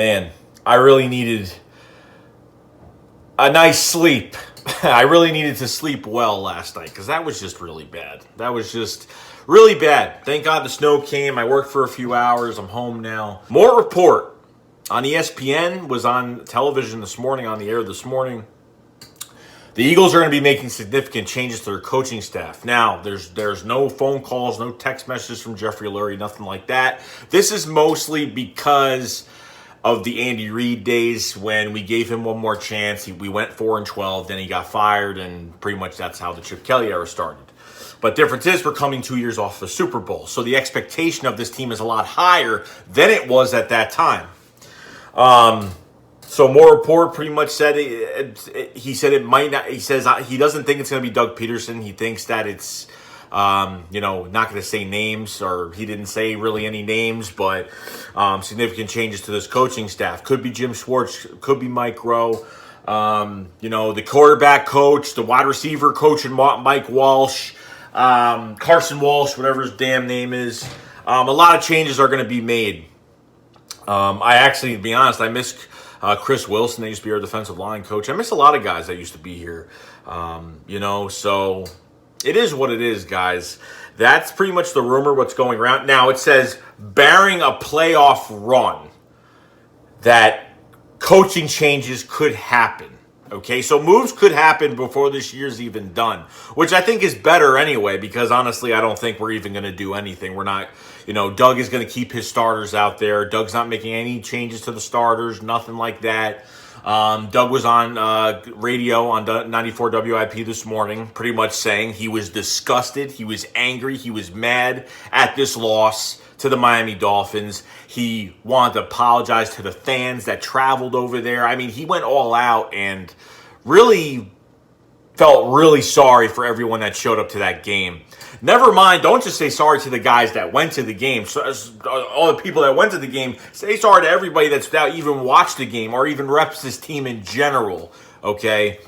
man, I really needed a nice sleep. I really needed to sleep well last night because that was just really bad. That was just really bad. Thank God the snow came. I worked for a few hours. I'm home now. More Report on ESPN was on television this morning, on the air this morning. The Eagles are going to be making significant changes to their coaching staff. Now, there's no phone calls, no text messages from Jeffrey Lurie, nothing like that. This is mostly because of the Andy Reid days when we gave him one more chance. We went 4-12, then he got fired, and pretty much that's how the Chip Kelly era started. But difference is we're coming 2 years off the Super Bowl, so the expectation of this team is a lot higher than it was at that time. So More Report pretty much said he said it might not. He says he doesn't think it's going to be Doug Peterson. He thinks that it's not going to say names, or he didn't say really any names, but significant changes to this coaching staff. Could be Jim Schwartz, could be Mike Rowe. The quarterback coach, the wide receiver coach, and Mike Walsh, Carson Walsh, whatever his damn name is. A lot of changes are going to be made. I actually, to be honest, I miss Chris Wilson. They used to be our defensive line coach. I miss a lot of guys that used to be here. So it is what it is, guys. That's pretty much the rumor, what's going around. Now, it says, barring a playoff run, that coaching changes could happen. Okay, so moves could happen before this year's even done, which I think is better anyway, because honestly, I don't think we're even going to do anything. We're not, Doug is going to keep his starters out there. Doug's not making any changes to the starters, nothing like that. Doug was on radio on 94 WIP this morning, pretty much saying he was disgusted, he was angry, he was mad at this loss to the Miami Dolphins. He wanted to apologize to the fans that traveled over there. I mean, he went all out and really felt really sorry for everyone that showed up to that game. Never mind, don't just say sorry to the guys that went to the game. So, all the people that went to the game, say sorry to everybody that's not even watched the game or even reps this team in general, okay?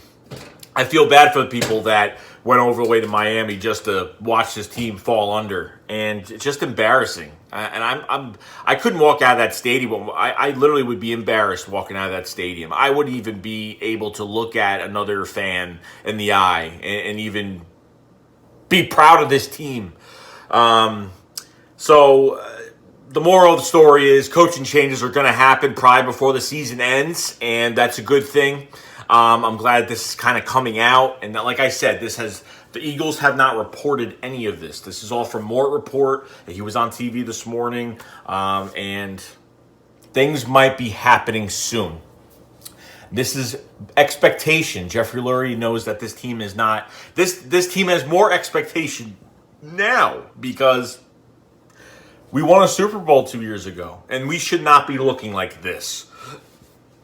I feel bad for the people that went over the way to Miami just to watch this team fall under, and it's just embarrassing. And I couldn't walk out of that stadium. I literally would be embarrassed walking out of that stadium. I wouldn't even be able to look at another fan in the eye and even be proud of this team. So the moral of the story is coaching changes are going to happen probably before the season ends, and that's a good thing. I'm glad this is kind of coming out. And like I said, the Eagles have not reported any of this. This is all from Mort Report. He was on TV this morning, and things might be happening soon. This is expectation. Jeffrey Lurie knows that this team is not. This team has more expectation now because we won a Super Bowl 2 years ago, and we should not be looking like this.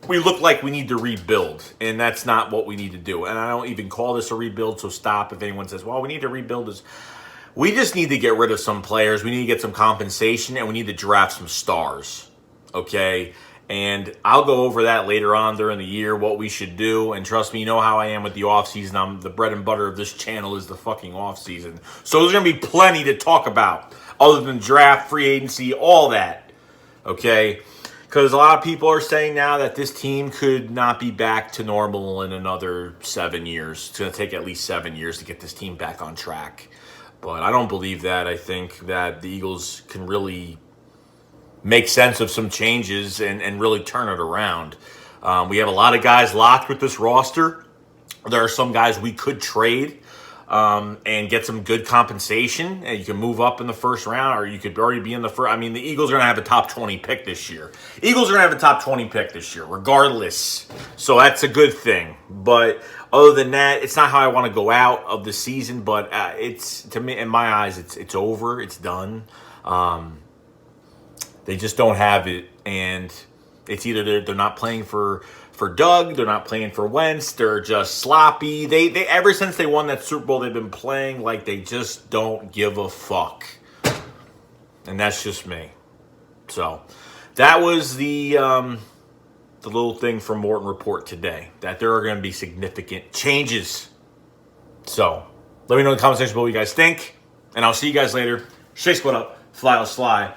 We look like we need to rebuild, and that's not what we need to do. And I don't even call this a rebuild, so stop if anyone says, well, we need to rebuild this. We just need to get rid of some players. We need to get some compensation, and we need to draft some stars, okay? And I'll go over that later on during the year, what we should do. And trust me, you know how I am with the offseason. The bread and butter of this channel is the fucking offseason. So there's going to be plenty to talk about other than draft, free agency, all that, okay? Because a lot of people are saying now that this team could not be back to normal in another 7 years. It's going to take at least 7 years to get this team back on track. But I don't believe that. I think that the Eagles can really make sense of some changes and really turn it around. We have a lot of guys locked with this roster. There are some guys we could trade and get some good compensation, and you can move up in the first round, or you could already be in the first. I mean, the Eagles are going to have a top 20 pick this year. Eagles are going to have a top 20 pick this year, regardless. So that's a good thing. But other than that, it's not how I want to go out of the season. But it's, to me, in my eyes, it's over. It's done. They just don't have it, and it's either they're not playing for Doug, they're not playing for Wentz, they're just sloppy. They ever since they won that Super Bowl, they've been playing like they just don't give a fuck. And that's just me. So that was the little thing from Morton Report today, that there are going to be significant changes. So let me know in the comment section below what you guys think, and I'll see you guys later. Shake what up, fly, I'll slide.